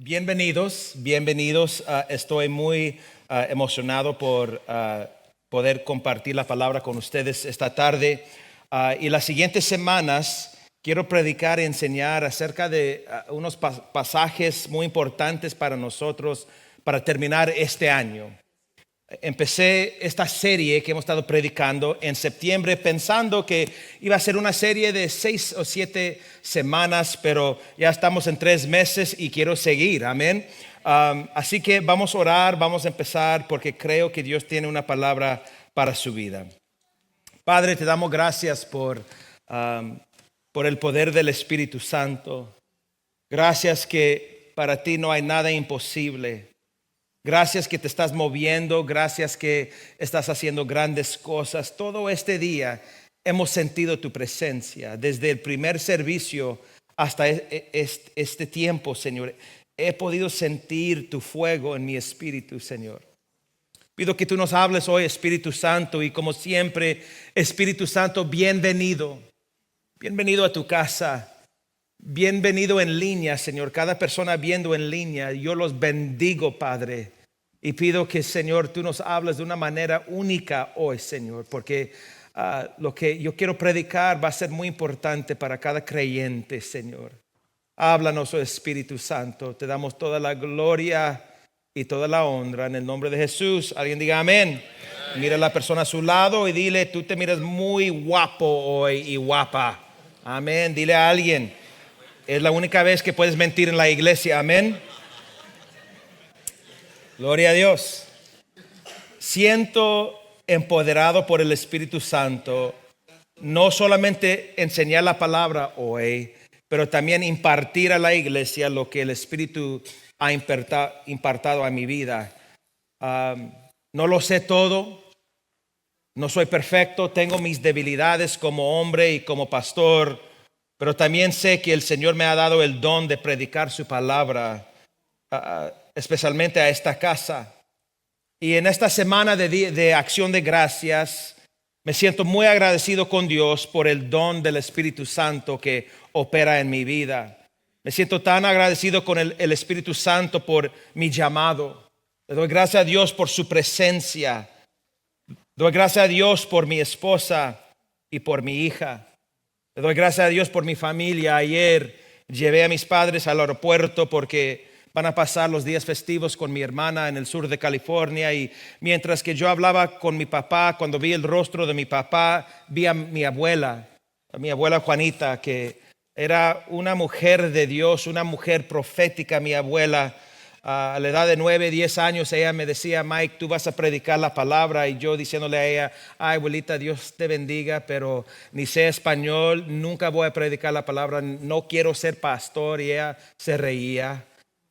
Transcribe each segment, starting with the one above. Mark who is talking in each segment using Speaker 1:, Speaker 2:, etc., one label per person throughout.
Speaker 1: Bienvenidos. Estoy muy emocionado por poder compartir la palabra con ustedes esta tarde. Y las siguientes semanas quiero predicar y enseñar acerca de unos pasajes muy importantes para nosotros para terminar este año. Empecé esta serie que hemos estado predicando en septiembre pensando que iba a ser una serie de 6 o 7 semanas, pero ya estamos en 3 meses y quiero seguir, amén. Así que vamos a orar, vamos a empezar porque creo que Dios tiene una palabra para su vida. Padre, te damos gracias por el poder del Espíritu Santo. Gracias que para ti no hay nada imposible. Gracias que te estás moviendo, gracias que estás haciendo grandes cosas. Todo este día hemos sentido tu presencia. Desde el primer servicio hasta este tiempo, Señor, he podido sentir tu fuego en mi espíritu, Señor. Pido que tú nos hables hoy, Espíritu Santo, y como siempre, Espíritu Santo, bienvenido. Bienvenido a tu casa. Bienvenido en línea, Señor. Cada persona viendo en línea, yo los bendigo, Padre. Y pido que, Señor, tú nos hables de una manera única hoy, Señor. Porque lo que yo quiero predicar va a ser muy importante para cada creyente, Señor. Háblanos, oh Espíritu Santo. Te damos toda la gloria y toda la honra en el nombre de Jesús. Alguien diga amén. Mira a la persona a su lado y dile, tú te miras muy guapo hoy y guapa. Amén. Dile a alguien. Es la única vez que puedes mentir en la iglesia, amén. Gloria a Dios. Siento empoderado por el Espíritu Santo, no solamente enseñar la palabra hoy, pero también impartir a la iglesia lo que el Espíritu ha impartado a mi vida. No lo sé todo, no soy perfecto, tengo mis debilidades como hombre y como pastor. Pero también sé que el Señor me ha dado el don de predicar su palabra, especialmente a esta casa. Y en esta semana de acción de gracias, me siento muy agradecido con Dios por el don del Espíritu Santo que opera en mi vida. Me siento tan agradecido con el Espíritu Santo por mi llamado. Le doy gracias a Dios por su presencia. Doy gracias a Dios por mi esposa y por mi hija. Le doy gracias a Dios por mi familia. Ayer llevé a mis padres al aeropuerto porque van a pasar los días festivos con mi hermana en el sur de California. Y mientras que yo hablaba con mi papá, cuando vi el rostro de mi papá, vi a mi abuela Juanita, que era una mujer de Dios, una mujer profética, mi abuela. A la edad de 9, 10 años ella me decía, Mike, tú vas a predicar la palabra. Y yo diciéndole a ella, ay abuelita, Dios te bendiga, pero ni sé español, nunca voy a predicar la palabra, no quiero ser pastor. Y ella se reía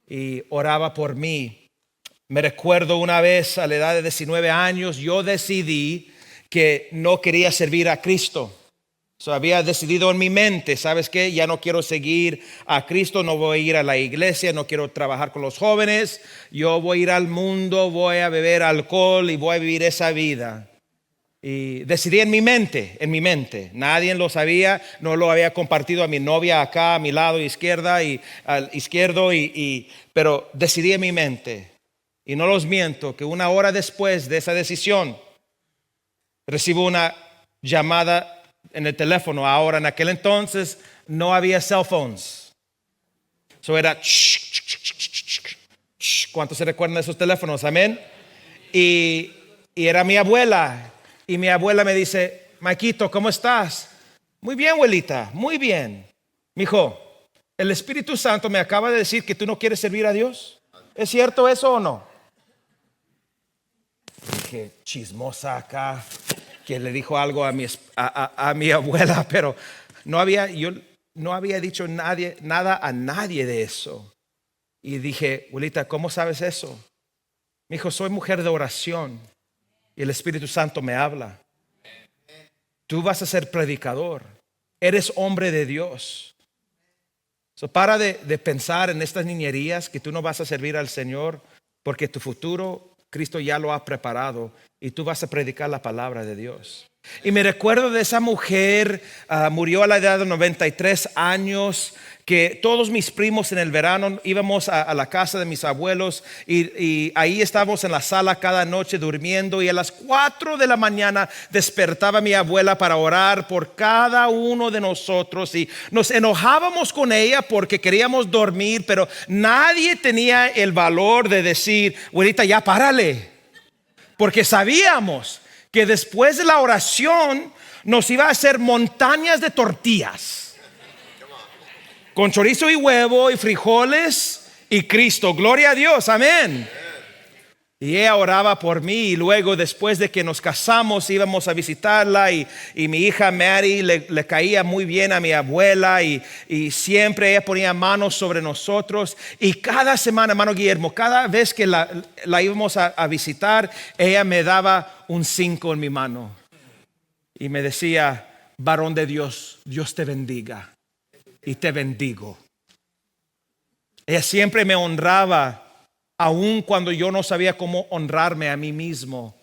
Speaker 1: y oraba por mí. Me recuerdo una vez a la edad de 19 años, yo decidí que no quería servir a Cristo. Había decidido en mi mente, ¿sabes qué? Ya no quiero seguir a Cristo, no voy a ir a la iglesia, no quiero trabajar con los jóvenes, yo voy a ir al mundo, voy a beber alcohol y voy a vivir esa vida. Y decidí en mi mente, nadie lo sabía, no lo había compartido a mi novia acá a mi lado izquierdo, pero decidí en mi mente. Y no los miento que una hora después de esa decisión, recibo una llamada en el teléfono. Ahora, en aquel entonces no había cell phones. Era ¿cuántos se recuerdan de esos teléfonos? Amén. Y era mi abuela. Y mi abuela me dice, Maquito, ¿cómo estás? Muy bien, abuelita, muy bien. Mijo, el Espíritu Santo me acaba de decir que tú no quieres servir a Dios. ¿Es cierto eso o no? Dije, chismosa acá, que le dijo algo a mi abuela, pero yo no había dicho nada a nadie de eso. Y dije, abuelita, ¿cómo sabes eso? Me dijo, soy mujer de oración y el Espíritu Santo me habla. Tú vas a ser predicador, eres hombre de Dios. Para de pensar en estas niñerías que tú no vas a servir al Señor, porque tu futuro Cristo ya lo ha preparado y tú vas a predicar la palabra de Dios. Y me recuerdo de esa mujer, murió a la edad de 93 años, que todos mis primos en el verano íbamos a la casa de mis abuelos y ahí estábamos en la sala cada noche durmiendo, y a las 4 de la mañana despertaba mi abuela para orar por cada uno de nosotros, y nos enojábamos con ella porque queríamos dormir, pero nadie tenía el valor de decir: abuelita, ya párale, porque sabíamos que después de la oración nos iba a hacer montañas de tortillas con chorizo y huevo y frijoles y Cristo. Gloria a Dios, amén. Y ella oraba por mí, y luego, después de que nos casamos, íbamos a visitarla, y mi hija Mary le caía muy bien a mi abuela, y siempre ella ponía manos sobre nosotros. Y cada semana, hermano Guillermo, cada vez que la íbamos a visitar, ella me daba un 5 en mi mano y me decía: varón de Dios, Dios te bendiga y te bendigo. Ella siempre me honraba, aun cuando yo no sabía cómo honrarme a mí mismo,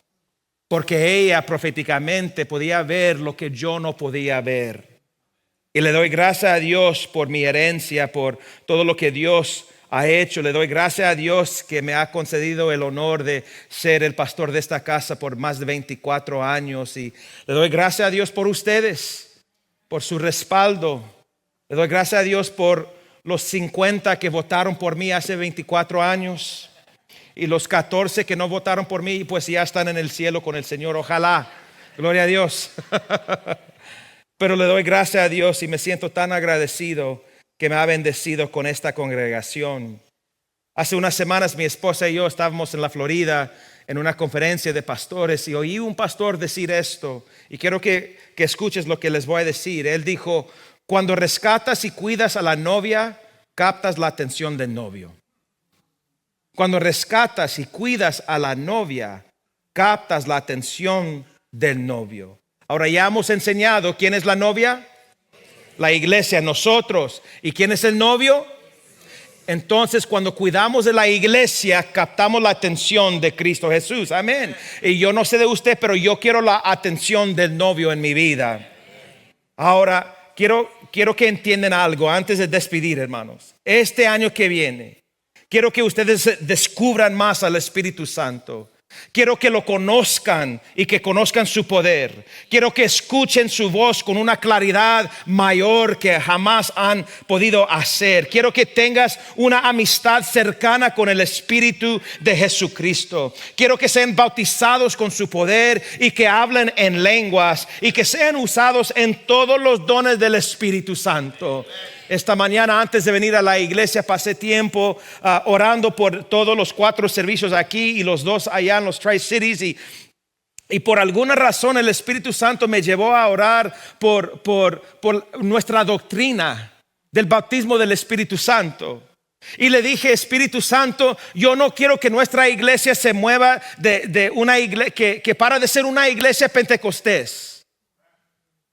Speaker 1: porque ella proféticamente podía ver lo que yo no podía ver. Y le doy gracias a Dios por mi herencia, por todo lo que Dios ha hecho. Le doy gracias a Dios que me ha concedido el honor de ser el pastor de esta casa por más de 24 años. Y le doy gracias a Dios por ustedes, por su respaldo. Le doy gracias a Dios por los 50 que votaron por mí hace 24 años, y los 14 que no votaron por mí, pues ya están en el cielo con el Señor. Ojalá, gloria a Dios. Pero le doy gracias a Dios y me siento tan agradecido que me ha bendecido con esta congregación. Hace unas semanas mi esposa y yo estábamos en la Florida en una conferencia de pastores, y oí un pastor decir esto, y quiero que escuches lo que les voy a decir. Él dijo: cuando rescatas y cuidas a la novia, captas la atención del novio. Cuando rescatas y cuidas a la novia, captas la atención del novio. Ahora, ya hemos enseñado quién es la novia, la iglesia, nosotros. ¿Y quién es el novio? Entonces, cuando cuidamos de la iglesia, captamos la atención de Cristo Jesús. Amén. Y yo no sé de usted, pero yo quiero la atención del novio en mi vida. Ahora, quiero que entiendan algo antes de despedir, hermanos. Este año que viene, quiero que ustedes descubran más al Espíritu Santo. Quiero que lo conozcan y que conozcan su poder. Quiero que escuchen su voz con una claridad mayor que jamás han podido hacer. Quiero que tengas una amistad cercana con el Espíritu de Jesucristo. Quiero que sean bautizados con su poder y que hablen en lenguas y que sean usados en todos los dones del Espíritu Santo. Esta mañana, antes de venir a la iglesia, pasé tiempo orando por todos los 4 servicios aquí y los 2 allá en los Tri-Cities, y por alguna razón el Espíritu Santo me llevó a orar por nuestra doctrina del bautismo del Espíritu Santo. Y le dije: Espíritu Santo, yo no quiero que nuestra iglesia se mueva de una iglesia que para de ser una iglesia pentecostés.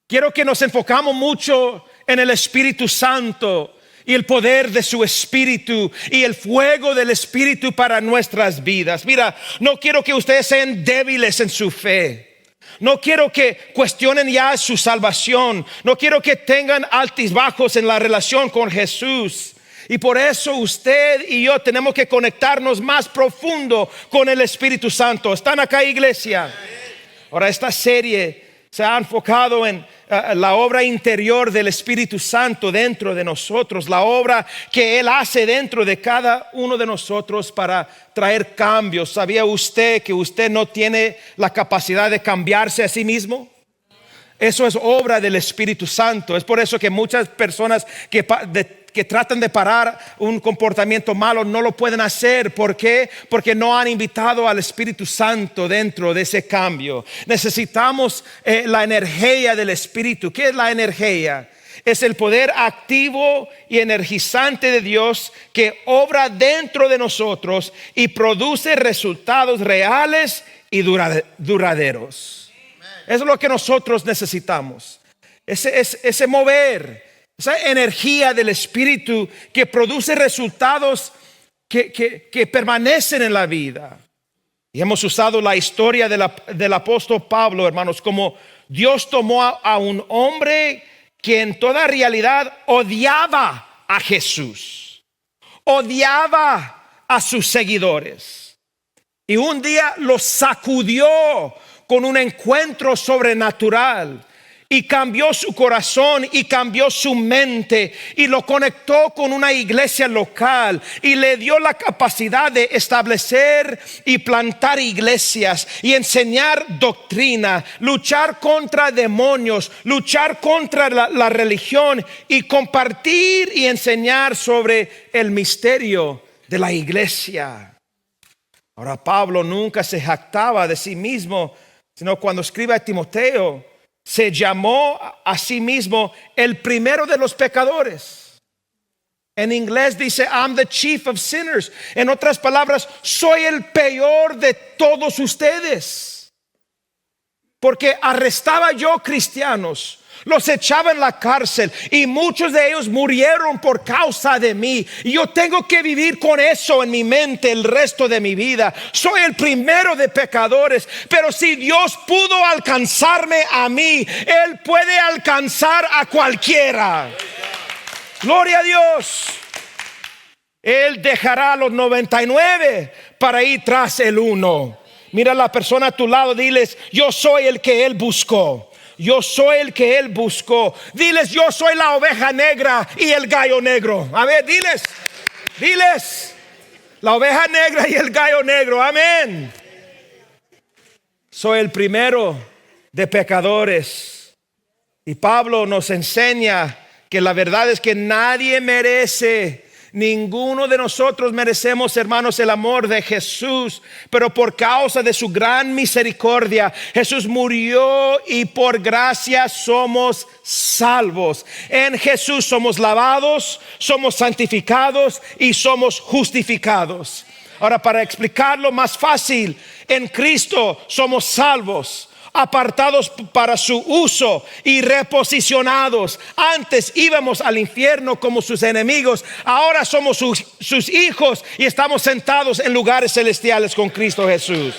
Speaker 1: Quiero que nos enfocamos mucho en el Espíritu Santo y el poder de su Espíritu y el fuego del Espíritu para nuestras vidas. Mira, no quiero que ustedes sean débiles en su fe. No quiero que cuestionen ya su salvación. No quiero que tengan altibajos en la relación con Jesús. Y por eso usted y yo tenemos que conectarnos más profundo con el Espíritu Santo. ¿Están acá, iglesia? Ahora, esta serie se ha enfocado en la obra interior del Espíritu Santo dentro de nosotros, la obra que Él hace dentro de cada uno de nosotros para traer cambios. ¿Sabía usted que usted no tiene la capacidad de cambiarse a sí mismo? Eso es obra del Espíritu Santo. Es por eso que muchas personas que tratan de parar un comportamiento malo no lo pueden hacer. ¿Por qué? Porque no han invitado al Espíritu Santo dentro de ese cambio. Necesitamos la energía del Espíritu. ¿Qué es la energía? Es el poder activo y energizante de Dios que obra dentro de nosotros y produce resultados reales y duraderos. Eso es lo que nosotros necesitamos. Ese mover, esa energía del Espíritu que produce resultados que permanecen en la vida. Y hemos usado la historia del apóstol Pablo, hermanos, como Dios tomó a un hombre que en toda realidad odiaba a Jesús, odiaba a sus seguidores y un día los sacudió con un encuentro sobrenatural y cambió su corazón y cambió su mente y lo conectó con una iglesia local y le dio la capacidad de establecer y plantar iglesias y enseñar doctrina, luchar contra demonios, luchar contra la religión y compartir y enseñar sobre el misterio de la iglesia. Ahora, Pablo nunca se jactaba de sí mismo, sino cuando escribe a Timoteo, se llamó a sí mismo el primero de los pecadores. En inglés dice, I'm the chief of sinners. En otras palabras, soy el peor de todos ustedes. Porque arrestaba yo cristianos, los echaba en la cárcel y muchos de ellos murieron por causa de mí. Y yo tengo que vivir con eso en mi mente el resto de mi vida. Soy el primero de pecadores, pero si Dios pudo alcanzarme a mí, Él puede alcanzar a cualquiera. Gloria a Dios. Él dejará a los 99 para ir tras el uno. Mira a la persona a tu lado, diles, yo soy el que Él buscó. Yo soy el que Él buscó. Diles, yo soy la oveja negra y el gallo negro. A ver, diles, la oveja negra y el gallo negro. Amén. Soy el primero de pecadores. Y Pablo nos enseña que la verdad es que nadie merece, ninguno de nosotros merecemos, hermanos, el amor de Jesús, pero por causa de su gran misericordia, Jesús murió y por gracia somos salvos. En Jesús somos lavados, somos santificados y somos justificados. Ahora, para explicarlo más fácil, en Cristo somos salvos, apartados para su uso y reposicionados. Antes íbamos al infierno como sus enemigos, ahora somos sus hijos y estamos sentados en lugares celestiales con Cristo Jesús.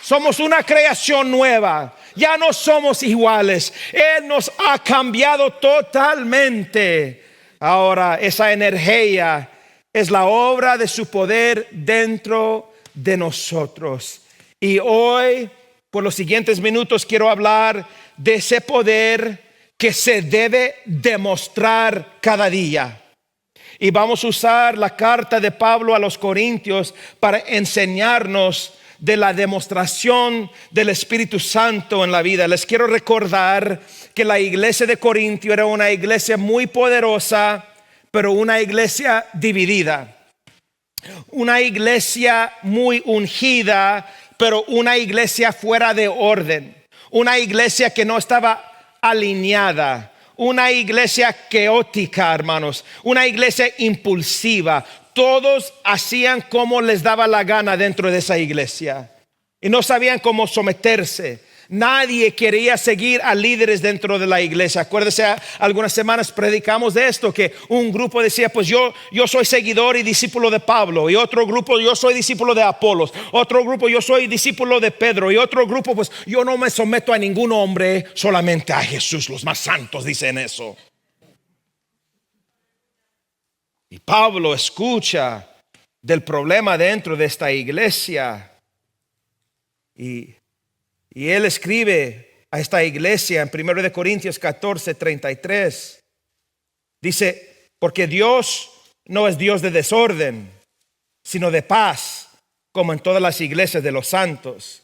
Speaker 1: Somos una creación nueva, ya no somos iguales. Él nos ha cambiado totalmente. Ahora esa energía es la obra de su poder dentro de nosotros. Y hoy, por los siguientes minutos, quiero hablar de ese poder que se debe demostrar cada día. Y vamos a usar la carta de Pablo a los Corintios para enseñarnos de la demostración del Espíritu Santo en la vida. Les quiero recordar que la iglesia de Corintio era una iglesia muy poderosa, pero una iglesia dividida. Una iglesia muy ungida, pero una iglesia fuera de orden, una iglesia que no estaba alineada, una iglesia caótica, hermanos, una iglesia impulsiva. Todos hacían como les daba la gana dentro de esa iglesia y no sabían cómo someterse. Nadie quería seguir a líderes dentro de la iglesia. Acuérdese, algunas semanas predicamos de esto, que un grupo decía, pues yo soy seguidor y discípulo de Pablo, y otro grupo, yo soy discípulo de Apolos, otro grupo, yo soy discípulo de Pedro, y otro grupo, pues yo no me someto a ningún hombre, solamente a Jesús. Los más santos dicen eso. Y Pablo escucha del problema dentro de esta iglesia y él escribe a esta iglesia en 1 Corintios 14:33. Dice, porque Dios no es Dios de desorden, sino de paz, como en todas las iglesias de los santos.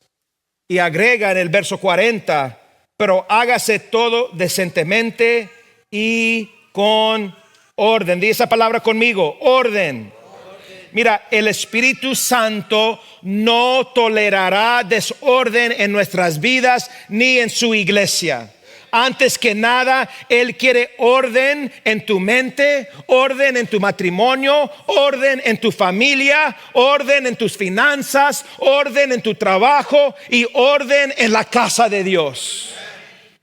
Speaker 1: Y agrega en el verso 40, pero hágase todo decentemente y con orden. Di esa palabra conmigo, orden. Mira, el Espíritu Santo no tolerará desorden en nuestras vidas ni en su iglesia. Antes que nada, Él quiere orden en tu mente, orden en tu matrimonio, orden en tu familia, orden en tus finanzas, orden en tu trabajo y orden en la casa de Dios.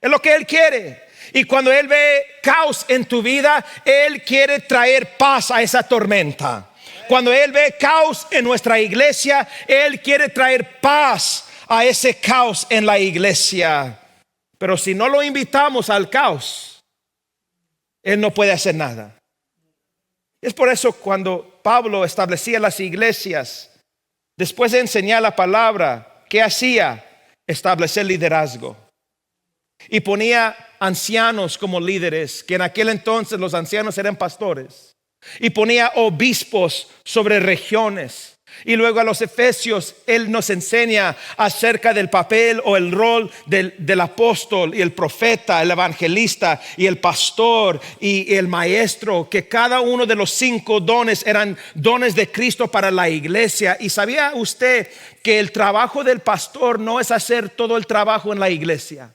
Speaker 1: Es lo que Él quiere. Y cuando Él ve caos en tu vida, Él quiere traer paz a esa tormenta. Cuando Él ve caos en nuestra iglesia, Él quiere traer paz a ese caos en la iglesia. Pero si no lo invitamos al caos, Él no puede hacer nada. Es por eso cuando Pablo establecía las iglesias, después de enseñar la palabra, ¿qué hacía? Establecer liderazgo. Y ponía ancianos como líderes, que en aquel entonces los ancianos eran pastores. Y ponía obispos sobre regiones. Y luego a los efesios, él nos enseña acerca del papel o el rol del apóstol y el profeta, el evangelista y el pastor y el maestro, que cada uno de los 5 dones eran dones de Cristo para la iglesia. Y ¿sabía usted que el trabajo del pastor no es hacer todo el trabajo en la iglesia?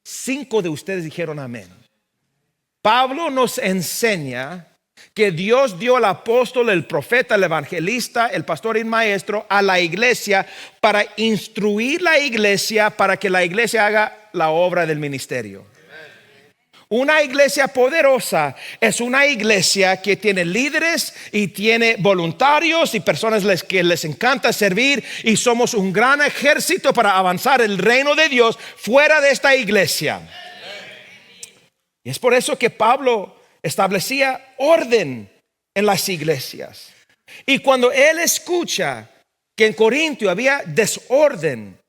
Speaker 1: 5 de ustedes dijeron amén. Pablo nos enseña que Dios dio al apóstol, el profeta, el evangelista, el pastor y el maestro a la iglesia para instruir la iglesia, para que la iglesia haga la obra del ministerio. Una iglesia poderosa es una iglesia que tiene líderes y tiene voluntarios y personas que les encanta servir, y somos un gran ejército para avanzar el reino de Dios fuera de esta iglesia. Y es por eso que Pablo establecía orden en las iglesias. Y cuando él escucha que en Corintio había desorden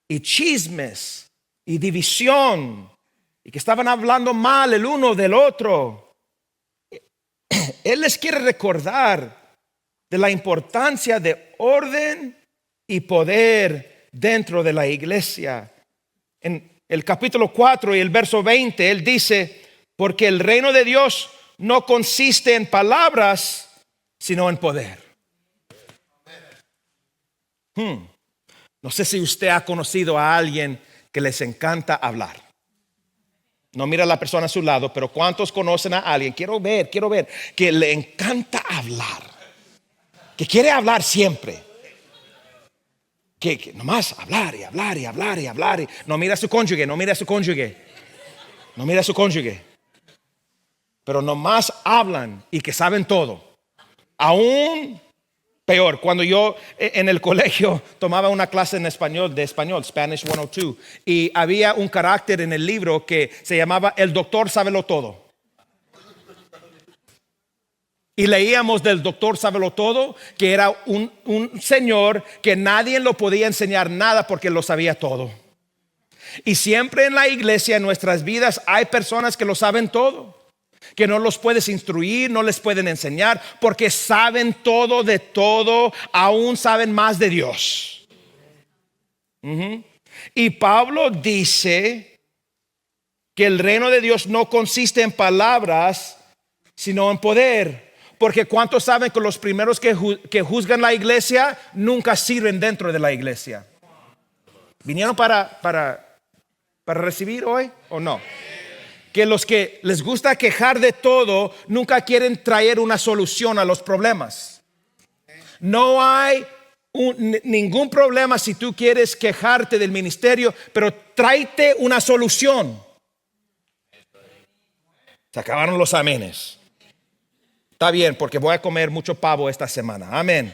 Speaker 1: y chismes y división, y que estaban hablando mal el uno del otro, él les quiere recordar de la importancia de orden y poder dentro de la iglesia. En el capítulo 4 y el verso 20, él dice: porque el reino de Dios no consiste en palabras, sino en poder. No sé si usted ha conocido a alguien que les encanta hablar. No mira a la persona a su lado, pero ¿cuántos conocen a alguien? Quiero ver, que le encanta hablar, que quiere hablar siempre, que nomás hablar y hablar y hablar y hablar. Y no mira a su cónyuge, pero nomás hablan y que saben todo. Aún peor, cuando yo en el colegio tomaba una clase de español, Spanish 102, y había un carácter en el libro que se llamaba El Doctor Sábelo Todo. Y leíamos del Doctor Sábelo Todo, que era un señor que nadie lo podía enseñar nada porque lo sabía todo. Y siempre en la iglesia, en nuestras vidas, hay personas que lo saben todo, que no los puedes instruir, no les pueden enseñar, porque saben todo de todo, aún saben más de Dios. Y Pablo dice que el reino de Dios no consiste en palabras, sino en poder. Porque ¿cuántos saben que los primeros que juzgan la iglesia nunca sirven dentro de la iglesia? ¿Vinieron para recibir hoy o no? Que los que les gusta quejar de todo nunca quieren traer una solución a los problemas. No hay ningún problema si tú quieres quejarte del ministerio, pero tráete una solución. Se acabaron los amenes. Está bien, porque voy a comer mucho pavo esta semana. Amén.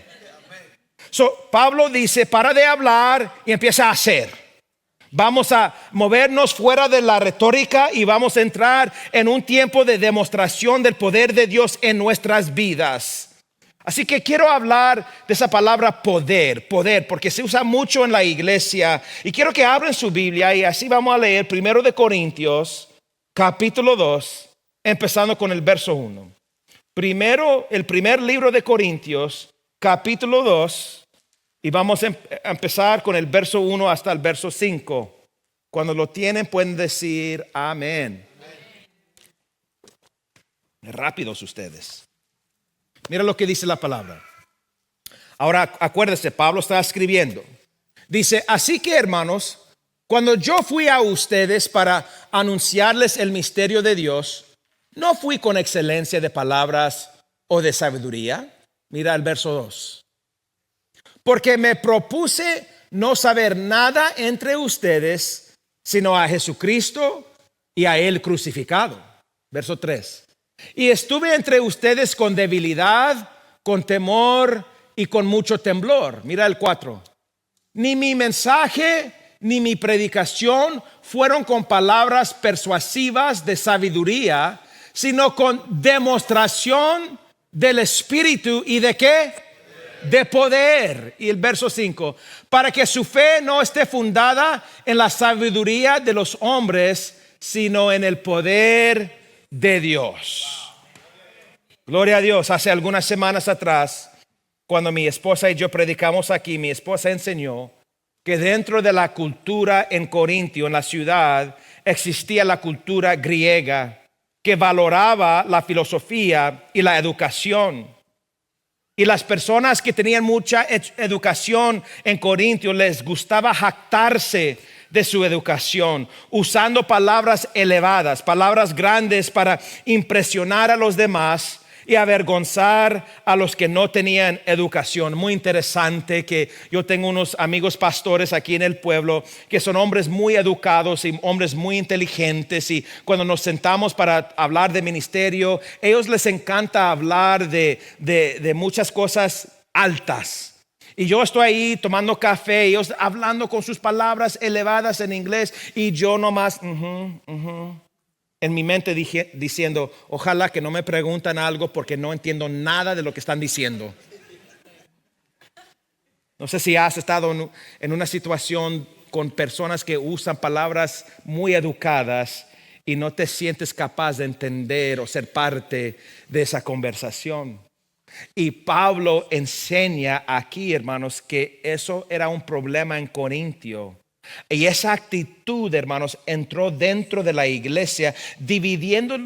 Speaker 1: Pablo dice: para de hablar y empieza a hacer. Vamos a movernos fuera de la retórica y vamos a entrar en un tiempo de demostración del poder de Dios en nuestras vidas. Así que quiero hablar de esa palabra poder, porque se usa mucho en la iglesia. Y quiero que abran su Biblia y así vamos a leer 1 Corintios, capítulo 2, empezando con el verso 1. El primer libro de Corintios, capítulo 2. Y vamos a empezar con el verso 1 hasta el verso 5. Cuando lo tienen pueden decir amén. Rápidos ustedes. Mira lo que dice la palabra. Ahora acuérdese, Pablo está escribiendo. Dice: así que, hermanos, cuando yo fui a ustedes para anunciarles el misterio de Dios, no fui con excelencia de palabras o de sabiduría. Mira el verso 2. Porque me propuse no saber nada entre ustedes, sino a Jesucristo y a Él crucificado. Verso 3. Y estuve entre ustedes con debilidad, con temor y con mucho temblor. Mira el 4. Ni mi mensaje ni mi predicación fueron con palabras persuasivas de sabiduría, sino con demostración del Espíritu y de qué? De poder. Y el verso 5, para que su fe no esté fundada en la sabiduría de los hombres, sino en el poder de Dios. Gloria a Dios. Hace algunas semanas atrás, cuando mi esposa y yo predicamos aquí, mi esposa enseñó que dentro de la cultura en Corintio, en la ciudad, existía la cultura griega que valoraba la filosofía y la educación. Y las personas que tenían mucha educación en Corintio les gustaba jactarse de su educación, usando palabras elevadas, palabras grandes para impresionar a los demás y avergonzar a los que no tenían educación. Muy interesante que yo tengo unos amigos pastores aquí en el pueblo que son hombres muy educados y hombres muy inteligentes, y cuando nos sentamos para hablar de ministerio, ellos les encanta hablar de muchas cosas altas. Y yo estoy ahí tomando café, ellos hablando con sus palabras elevadas en inglés, y yo nomás en mi mente diciendo, ojalá que no me preguntan algo porque no entiendo nada de lo que están diciendo. No sé si has estado en una situación con personas que usan palabras muy educadas y no te sientes capaz de entender o ser parte de esa conversación. Y Pablo enseña aquí, hermanos, que eso era un problema en Corintio. Y esa actitud, hermanos, entró dentro de la iglesia, dividiendo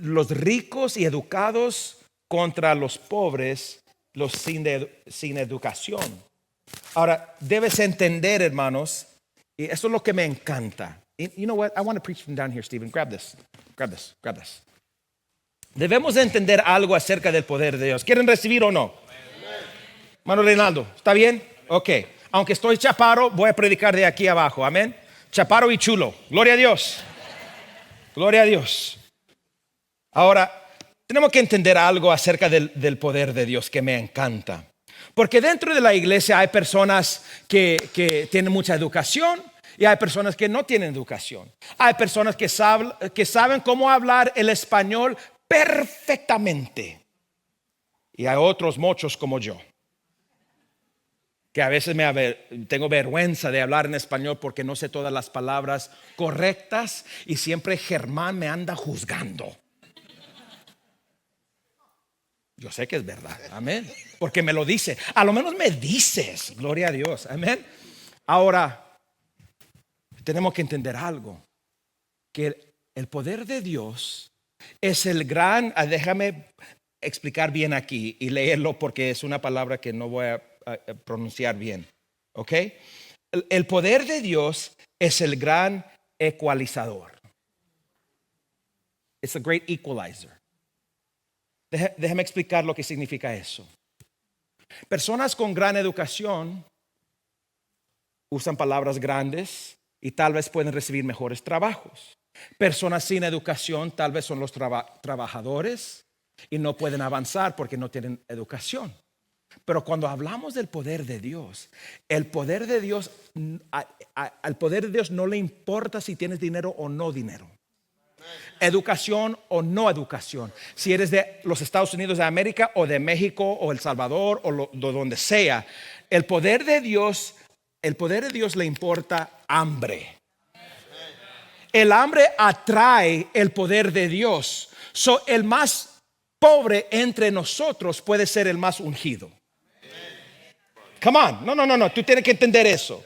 Speaker 1: los ricos y educados contra los pobres, los sin educación. Ahora, debes entender, hermanos, y eso es lo que me encanta. You know what? I want to preach from down here, Stephen. Grab this. Debemos entender algo acerca del poder de Dios. ¿Quieren recibir o no? Hermano Reinaldo, ¿está bien? Ok. Aunque estoy chaparro, voy a predicar de aquí abajo. Amén. Chaparro y chulo. Gloria a Dios. Gloria a Dios. Ahora, tenemos que entender algo acerca del poder de Dios que me encanta. Porque dentro de la iglesia hay personas que tienen mucha educación y hay personas que no tienen educación. Hay personas que saben cómo hablar el español perfectamente. Y hay otros muchos como yo, que a veces tengo vergüenza de hablar en español porque no sé todas las palabras correctas, y siempre Germán me anda juzgando. Yo sé que es verdad, amén, porque me lo dice. A lo menos me dices, gloria a Dios, amén. Ahora, tenemos que entender algo, que el poder de Dios es el gran, déjame explicar bien aquí y leerlo porque es una palabra que no voy a pronunciar bien, ¿ok? El poder de Dios es el gran ecualizador. It's a great equalizer. Déjame explicar lo que significa eso. Personas con gran educación usan palabras grandes y tal vez pueden recibir mejores trabajos. Personas sin educación tal vez son los trabajadores y no pueden avanzar porque no tienen educación. Pero cuando hablamos del poder de Dios, el poder de Dios, al poder de Dios no le importa si tienes dinero o no dinero, educación o no educación, si eres de los Estados Unidos de América o de México o El Salvador o de donde sea. El poder de Dios le importa hambre. El hambre atrae el poder de Dios. El más pobre entre nosotros puede ser el más ungido. Come on, no, tú tienes que entender eso.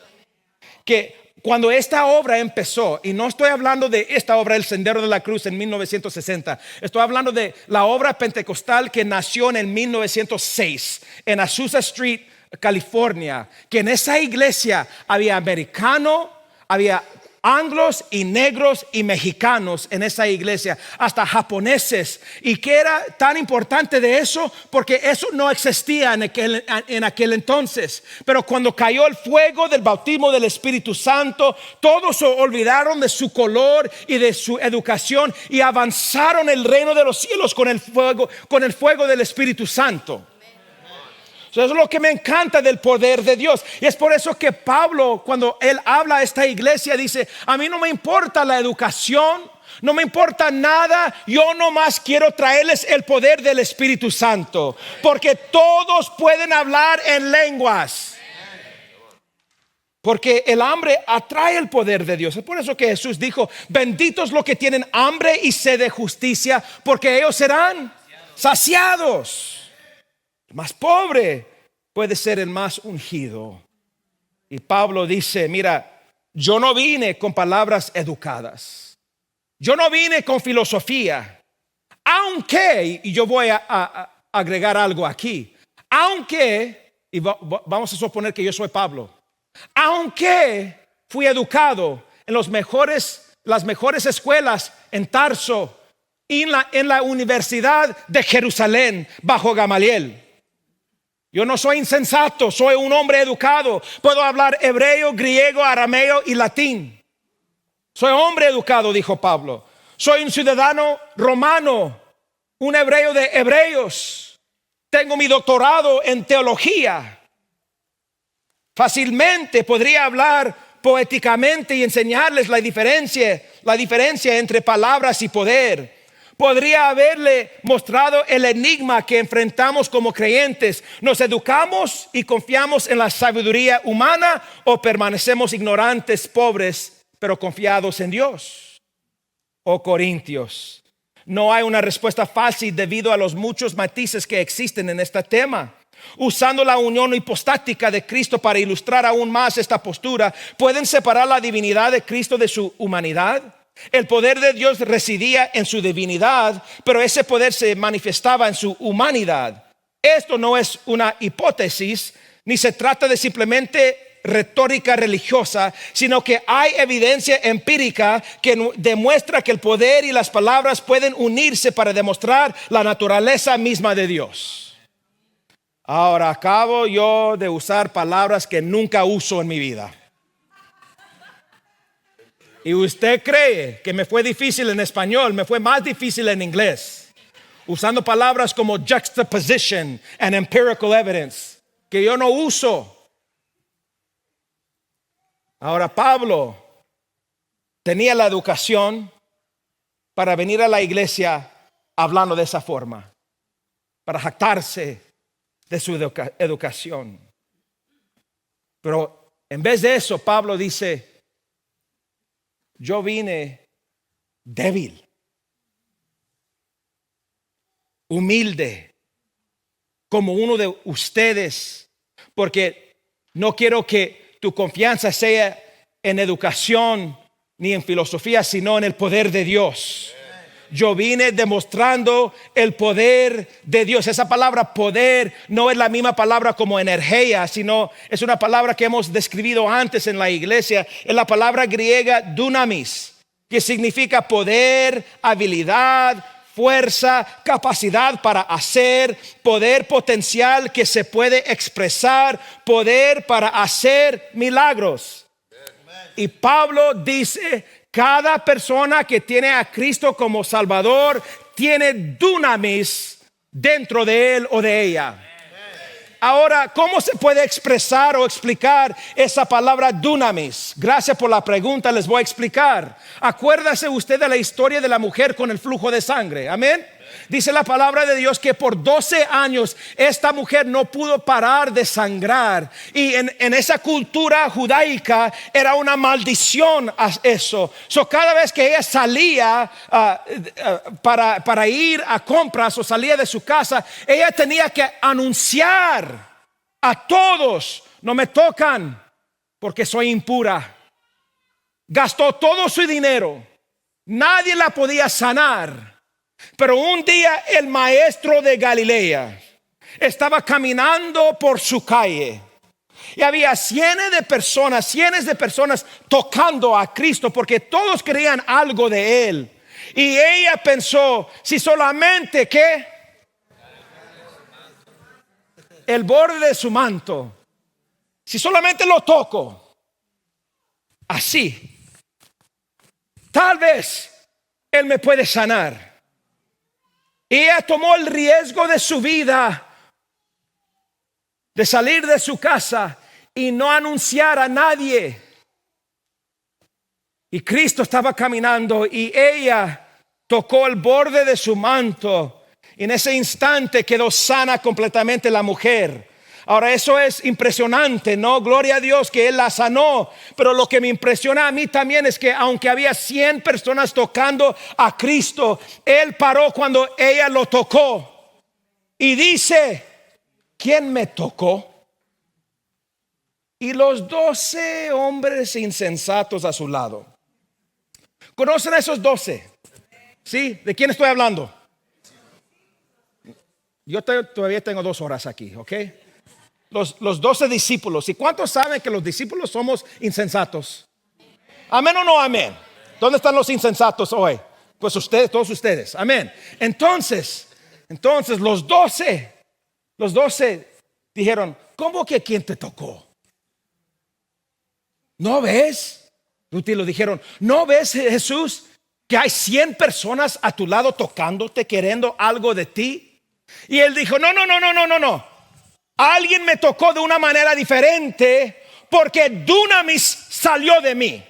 Speaker 1: Que cuando esta obra empezó, y no estoy hablando de esta obra, El Sendero de la Cruz en 1960, estoy hablando de la obra pentecostal que nació en el 1906 en Azusa Street, California, que en esa iglesia había americano, había anglos y negros y mexicanos en esa iglesia, hasta japoneses. ¿Y qué era tan importante de eso? Porque eso no existía en aquel entonces. Pero cuando cayó el fuego del bautismo del Espíritu Santo, todos se olvidaron de su color y de su educación y avanzaron el reino de los cielos con el fuego del Espíritu Santo. Eso es lo que me encanta del poder de Dios. Y es por eso que Pablo, cuando él habla a esta iglesia, dice: a mí no me importa la educación, No me importa nada, yo nomás quiero traerles el poder del Espíritu Santo, porque todos pueden hablar en lenguas. Porque el hambre atrae el poder de Dios. Es por eso que Jesús dijo: benditos los que tienen hambre y sed de justicia, porque ellos serán saciados. El más pobre puede ser el más ungido. Y Pablo dice: mira, yo no vine con palabras educadas, yo no vine con filosofía, aunque, y yo voy a agregar algo aquí, aunque, y vamos a suponer que yo soy Pablo, aunque fui educado en las mejores escuelas en Tarso y en la Universidad de Jerusalén bajo Gamaliel. Yo no soy insensato, soy un hombre educado. Puedo hablar hebreo, griego, arameo y latín. Soy hombre educado, dijo Pablo. Soy un ciudadano romano, un hebreo de hebreos. Tengo mi doctorado en teología. Fácilmente podría hablar poéticamente y enseñarles la diferencia entre palabras y poder. Podría haberle mostrado el enigma que enfrentamos como creyentes. ¿Nos educamos y confiamos en la sabiduría humana o permanecemos ignorantes, pobres, pero confiados en Dios? Oh Corintios, no hay una respuesta fácil debido a los muchos matices que existen en este tema. Usando la unión hipostática de Cristo para ilustrar aún más esta postura, ¿pueden separar la divinidad de Cristo de su humanidad? El poder de Dios residía en su divinidad, pero ese poder se manifestaba en su humanidad. Esto no es una hipótesis, ni se trata de simplemente retórica religiosa, sino que hay evidencia empírica que demuestra que el poder y las palabras pueden unirse para demostrar la naturaleza misma de Dios. Ahora acabo yo de usar palabras que nunca uso en mi vida. Y usted cree que me fue difícil en español, me fue más difícil en inglés, usando palabras como juxtaposition and empirical evidence, que yo no uso. Ahora Pablo tenía la educación para venir a la iglesia hablando de esa forma, para jactarse de su educación. Pero en vez de eso, Pablo dice: yo vine débil, humilde, como uno de ustedes, porque no quiero que tu confianza sea en educación ni en filosofía, sino en el poder de Dios. Yo vine demostrando el poder de Dios. Esa palabra poder no es la misma palabra como energía, sino es una palabra que hemos describido antes en la iglesia. Es la palabra griega dunamis, que significa poder, habilidad, fuerza, capacidad para hacer, poder potencial que se puede expresar, poder para hacer milagros. Y Pablo dice: cada persona que tiene a Cristo como Salvador tiene dunamis dentro de él o de ella. Ahora, ¿cómo se puede expresar o explicar esa palabra dunamis? Gracias por la pregunta, les voy a explicar. Acuérdase usted de la historia de la mujer con el flujo de sangre. Amén. Dice la palabra de Dios que por 12 años esta mujer no pudo parar de sangrar. Y en esa cultura judaica era una maldición a eso. Cada vez que ella salía para ir a compras o salía de su casa, ella tenía que anunciar a todos: no me tocan porque soy impura. Gastó todo su dinero, nadie la podía sanar. Pero un día el maestro de Galilea estaba caminando por su calle y había cientos de personas tocando a Cristo, porque todos querían algo de él. Y ella pensó: si solamente el borde de su manto, si solamente lo toco así, tal vez él me puede sanar. Y ella tomó el riesgo de su vida de salir de su casa y no anunciar a nadie. Y Cristo estaba caminando y ella tocó el borde de su manto. Y en ese instante quedó sana completamente la mujer. Ahora eso es impresionante, ¿no? Gloria a Dios que Él la sanó. Pero lo que me impresiona a mí también es que aunque había 100 personas tocando a Cristo, Él paró cuando ella lo tocó. Y dice, ¿quién me tocó? Y los 12 hombres insensatos a su lado. ¿Conocen a esos 12? ¿Sí? ¿De quién estoy hablando? Yo todavía tengo 2 horas aquí, ¿ok? Los 12 discípulos. ¿Y cuántos saben que los discípulos somos insensatos? ¿Amén o no amén? ¿Dónde están los insensatos hoy? Pues ustedes, todos ustedes. Amén. Entonces los 12 dijeron, ¿cómo que quién te tocó? ¿No ves? Y lo dijeron, ¿no ves, Jesús, que hay 100 personas a tu lado tocándote, queriendo algo de ti? Y él dijo, no. Alguien me tocó de una manera diferente porque dunamis salió de mí.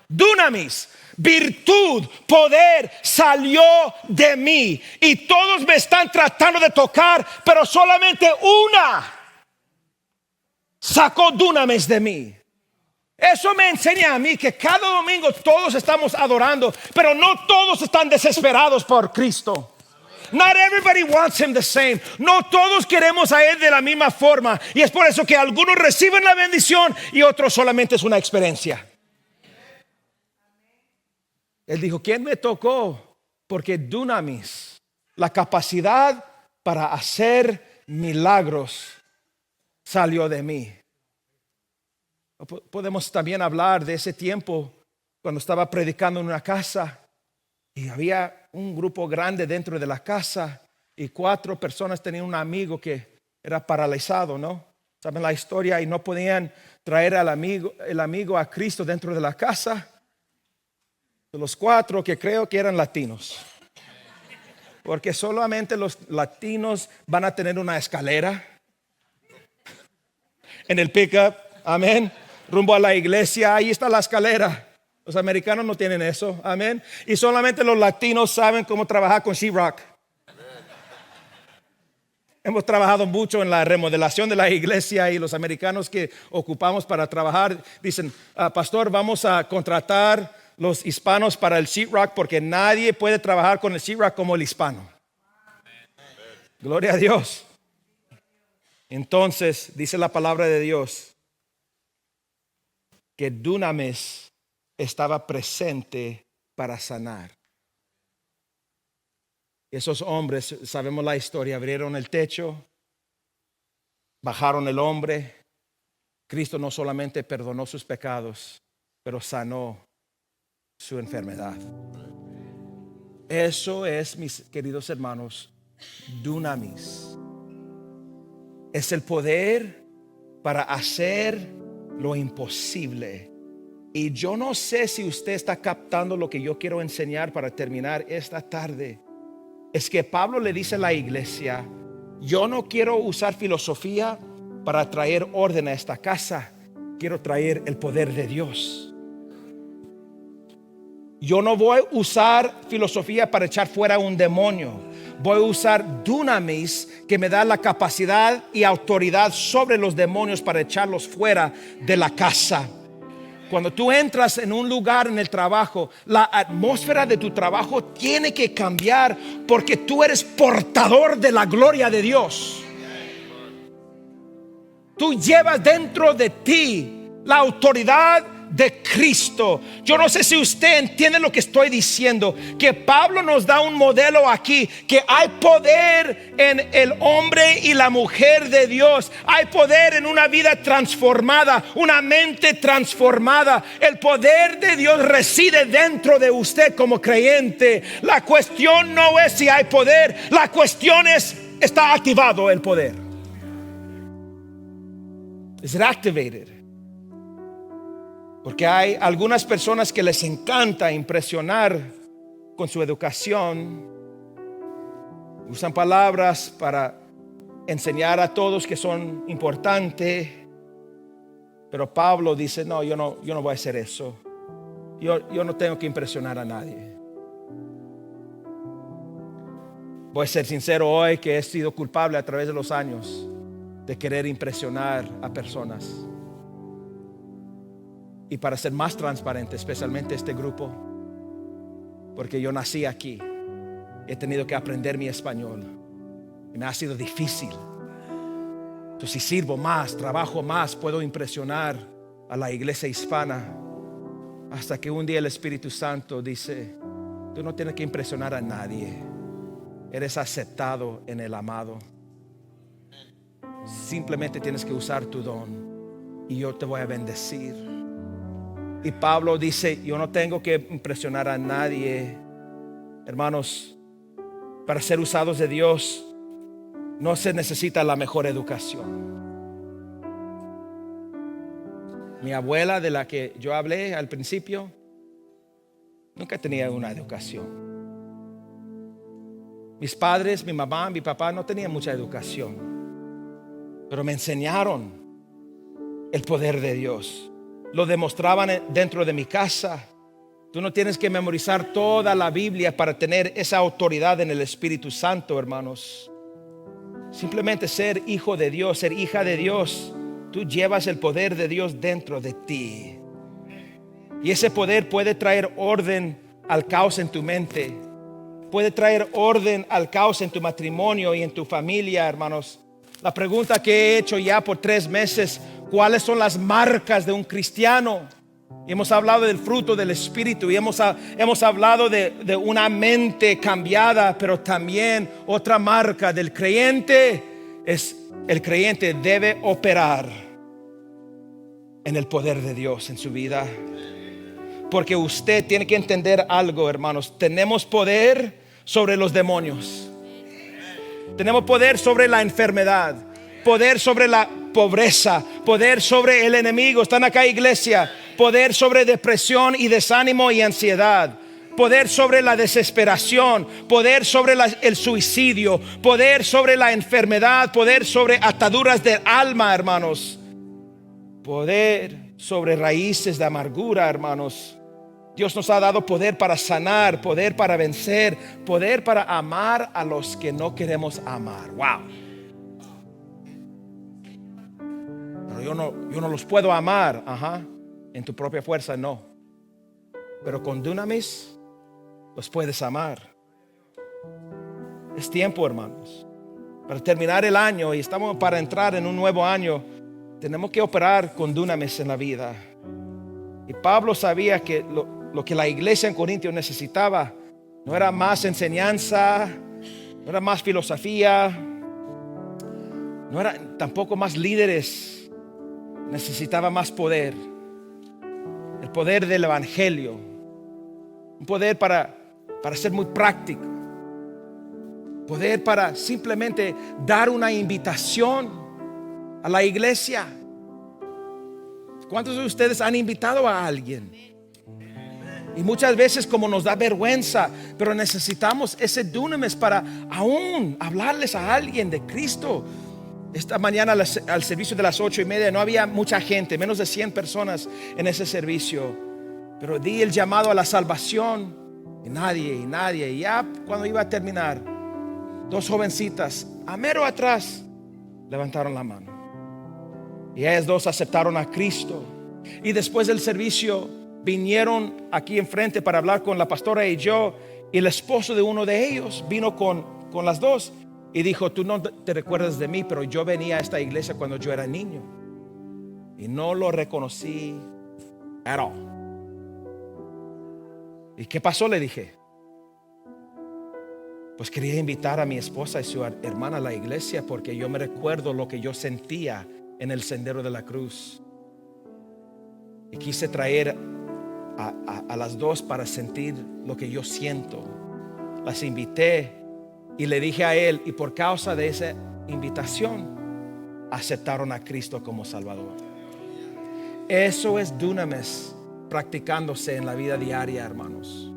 Speaker 1: Dunamis, virtud, poder salió de mí. Y todos me están tratando de tocar, pero solamente una sacó dunamis de mí. Eso me enseña a mí que cada domingo todos estamos adorando, pero no todos están desesperados por Cristo. Not everybody wants him the same. No todos queremos a Él de la misma forma. Y es por eso que algunos reciben la bendición y otros solamente es una experiencia. Él dijo, ¿quién me tocó? Porque dunamis, la capacidad para hacer milagros, salió de mí. Podemos también hablar de ese tiempo cuando estaba predicando en una casa y había un grupo grande dentro de la casa y 4 personas tenían un amigo que era paralizado, ¿no? ¿Saben la historia? Y no podían traer el amigo a Cristo dentro de la casa. De los 4 que creo que eran latinos. Porque solamente los latinos van a tener una escalera en el pickup, amén, rumbo a la iglesia, ahí está la escalera. Los americanos no tienen eso, amén. Y solamente los latinos saben cómo trabajar con sheetrock. Hemos trabajado mucho en la remodelación de la iglesia y los americanos que ocupamos para trabajar dicen, pastor, vamos a contratar los hispanos para el sheetrock porque nadie puede trabajar con el sheetrock como el hispano. Gloria a Dios. Entonces, dice la palabra de Dios que dunamis estaba presente para sanar. Esos hombres, sabemos la historia, abrieron el techo, bajaron el hombre. Cristo no solamente perdonó sus pecados, pero sanó su enfermedad. Eso es, mis queridos hermanos, dunamis. Es el poder para hacer lo imposible. Y yo no sé si usted está captando lo que yo quiero enseñar para terminar esta tarde. Es que Pablo le dice a la iglesia, yo no quiero usar filosofía para traer orden a esta casa. Quiero traer el poder de Dios. Yo no voy a usar filosofía para echar fuera un demonio. Voy a usar dunamis que me da la capacidad y autoridad sobre los demonios para echarlos fuera de la casa. Cuando tú entras en un lugar en el trabajo, la atmósfera de tu trabajo tiene que cambiar porque tú eres portador de la gloria de Dios. Tú llevas dentro de ti la autoridad de Cristo. Yo no sé si usted entiende lo que estoy diciendo, que Pablo nos da un modelo aquí, que hay poder en el hombre y la mujer de Dios. Hay poder en una vida transformada, una mente transformada. El poder de Dios reside dentro de usted como creyente. La cuestión no es si hay poder, la cuestión es, ¿está activado el poder? Is it activated? Porque hay algunas personas que les encanta impresionar con su educación. Usan palabras para enseñar a todos que son importantes. Pero Pablo dice, no, yo no voy a hacer eso. yo no tengo que impresionar a nadie. Voy a ser sincero hoy que he sido culpable a través de los años de querer impresionar a personas. Y para ser más transparente, especialmente este grupo, porque yo nací aquí, he tenido que aprender mi español y me ha sido difícil. Entonces, si sirvo más, trabajo más, puedo impresionar a la iglesia hispana, hasta que un día el Espíritu Santo dice: tú no tienes que impresionar a nadie, eres aceptado en el amado. Simplemente tienes que usar tu don y yo te voy a bendecir. Y Pablo dice: yo no tengo que impresionar a nadie. Hermanos, para ser usados de Dios no se necesita la mejor educación. Mi abuela, de la que yo hablé al principio, nunca tenía una educación. Mis padres, mi mamá, mi papá no tenían mucha educación, pero me enseñaron el poder de Dios. Lo demostraban dentro de mi casa. Tú no tienes que memorizar toda la Biblia para tener esa autoridad en el Espíritu Santo, hermanos. Simplemente ser hijo de Dios, ser hija de Dios. Tú llevas el poder de Dios dentro de ti. Y ese poder puede traer orden al caos en tu mente. Puede traer orden al caos en tu matrimonio y en tu familia, hermanos. La pregunta que he hecho ya por 3 meses: ¿cuáles son las marcas de un cristiano? Y hemos hablado del fruto del Espíritu y hemos hablado de una mente cambiada, pero también otra marca del creyente es: el creyente debe operar en el poder de Dios en su vida. Porque usted tiene que entender algo, hermanos. Tenemos poder sobre los demonios. Tenemos poder sobre la enfermedad, poder sobre la pobreza, poder sobre el enemigo. Están acá, iglesia. Poder sobre depresión y desánimo y ansiedad. Poder sobre la desesperación, poder sobre el suicidio, poder sobre la enfermedad, poder sobre ataduras del alma, hermanos. Poder sobre raíces de amargura, hermanos. Dios nos ha dado poder para sanar, poder para vencer, poder para amar a los que no queremos amar. Wow. Pero yo no los puedo amar, en tu propia fuerza, no. Pero con dunamis los puedes amar. Es tiempo, hermanos, para terminar el año y estamos para entrar en un nuevo año. Tenemos que operar con dunamis en la vida. Y Pablo sabía que lo que la iglesia en Corintio necesitaba no era más enseñanza, no era más filosofía, no era tampoco más líderes. Necesitaba más poder. El poder del evangelio. Un poder para ser muy práctico. Poder para simplemente dar una invitación a la iglesia. ¿Cuántos de ustedes han invitado a alguien? Y muchas veces como nos da vergüenza, pero necesitamos ese dunamis para aún hablarles a alguien de Cristo. Esta mañana al servicio de las 8:30 no había mucha gente, menos de 100 personas en ese servicio. Pero di el llamado a la salvación y nadie. Y ya cuando iba a terminar, 2 jovencitas a mero atrás levantaron la mano. Y ellas 2 aceptaron a Cristo. Y después del servicio vinieron aquí enfrente para hablar con la pastora y yo. Y el esposo de uno de ellos vino con las 2 y dijo: tú no te recuerdas de mí, pero yo venía a esta iglesia cuando yo era niño y no lo reconocí at all. ¿Y qué pasó? Le dije. Pues quería invitar a mi esposa y su hermana a la iglesia porque yo me recuerdo lo que yo sentía en el sendero de la cruz. Y quise traer a las 2 para sentir lo que yo siento. Las invité y le dije a él, y por causa de esa invitación aceptaron a Cristo como Salvador. Eso es dunamis practicándose en la vida diaria, hermanos.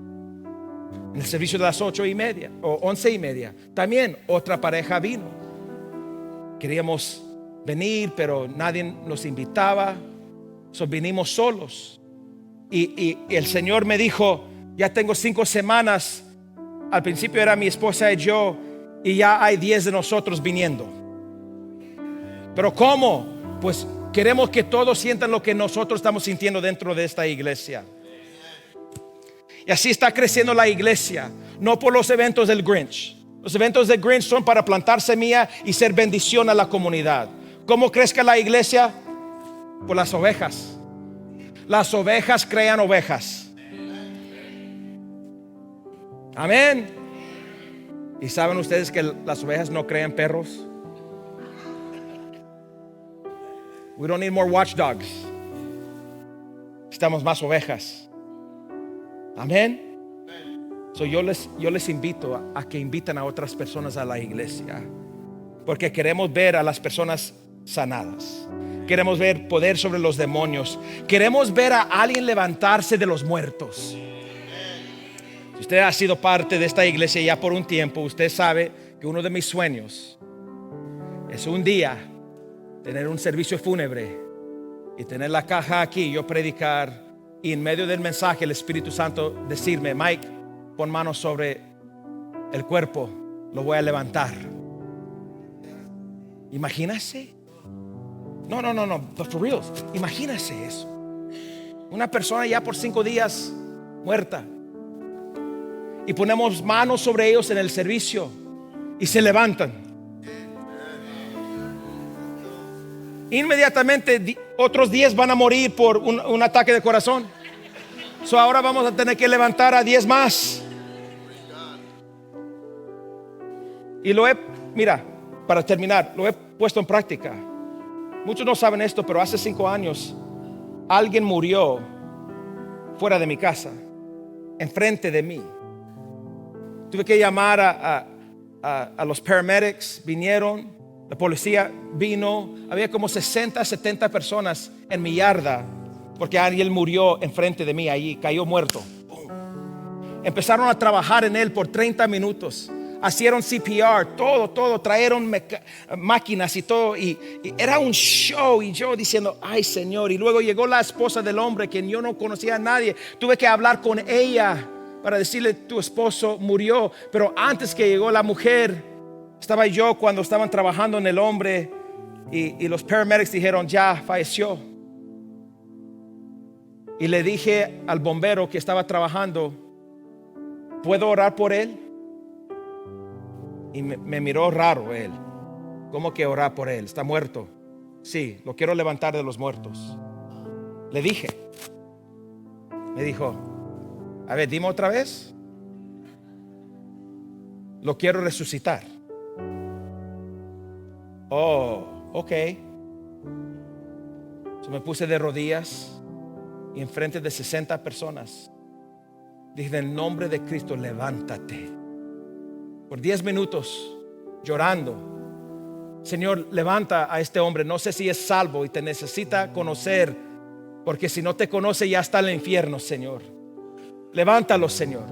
Speaker 1: En el servicio de las 8:30 o 11:30 también otra pareja vino. Queríamos venir, pero nadie nos invitaba. So vinimos solos. y el Señor me dijo, ya tengo 5 semanas. Al principio era mi esposa y yo, y ya hay 10 de nosotros viniendo. Pero ¿cómo? Pues queremos que todos sientan lo que nosotros estamos sintiendo dentro de esta iglesia. Y así está creciendo la iglesia, no por los eventos del Grinch. Los eventos del Grinch son para plantar semilla y ser bendición a la comunidad. ¿Cómo crezca la iglesia? Por las ovejas. Las ovejas crean ovejas. Amén. ¿Y saben ustedes que las ovejas no crean perros? We don't need more watchdogs. Estamos más ovejas. Amén. So yo les invito a que inviten a otras personas a la iglesia, porque queremos ver a las personas sanadas. Queremos ver poder sobre los demonios. Queremos ver a alguien levantarse de los muertos. Si usted ha sido parte de esta iglesia ya por un tiempo, usted sabe que uno de mis sueños es un día tener un servicio fúnebre y tener la caja aquí, y yo predicar, y en medio del mensaje el Espíritu Santo decirme, Mike, pon manos sobre el cuerpo, lo voy a levantar. Imagínese. No, but for real, imagínese eso. Una persona ya por 5 días muerta, y ponemos manos sobre ellos en el servicio y se levantan. Inmediatamente otros 10 van a morir por un ataque de corazón. So ahora vamos a tener que levantar a 10 más. Y mira, para terminar, lo he puesto en práctica. Muchos no saben esto, pero hace 5 años alguien murió fuera de mi casa, enfrente de mí. Tuve que llamar a los paramedics, vinieron, la policía vino, había como 60, 70 personas en mi yarda, porque alguien murió enfrente de mí, ahí cayó muerto. Empezaron a trabajar en él por 30 minutos. Hicieron CPR, todo, trajeron máquinas y todo, y era un show, y yo diciendo, ay Señor. Y luego llegó la esposa del hombre, que yo no conocía a nadie. Tuve que hablar con ella para decirle, tu esposo murió. Pero antes que llegó la mujer, estaba yo cuando estaban trabajando en el hombre, y los paramedics dijeron, ya falleció. Y le dije al bombero que estaba trabajando, ¿puedo orar por él? Y me miró raro él. ¿Cómo que orar por él? ¿Está muerto? Sí, lo quiero levantar de los muertos. Le dije. Me dijo, a ver, dime otra vez. Lo quiero resucitar. Oh, ok. So me puse de rodillas y enfrente de 60 personas dije, en el nombre de Cristo, levántate. Por 10 minutos llorando, Señor, levanta a este hombre. No sé si es salvo y te necesita conocer, porque si no te conoce ya está en el infierno, Señor. Levántalo, Señor,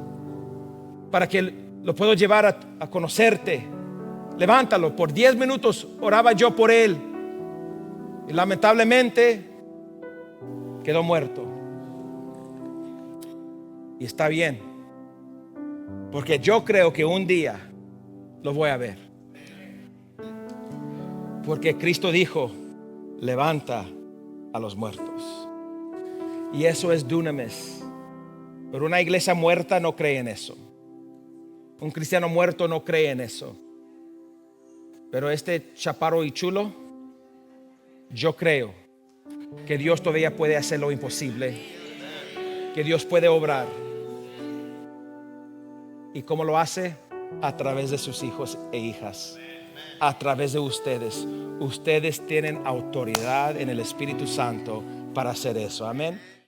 Speaker 1: para que lo puedo llevar a conocerte. Levántalo. Por 10 minutos oraba yo por él, y lamentablemente quedó muerto. Y está bien, porque yo creo que un día lo voy a ver. Porque Cristo dijo, levanta a los muertos. Y eso es dunamis. Pero una iglesia muerta no cree en eso. Un cristiano muerto no cree en eso. Pero este chaparro y chulo, yo creo que Dios todavía puede hacer lo imposible. Que Dios puede obrar. ¿Y cómo lo hace? A través de sus hijos e hijas. A través de ustedes. Ustedes tienen autoridad en el Espíritu Santo para hacer eso. Amén.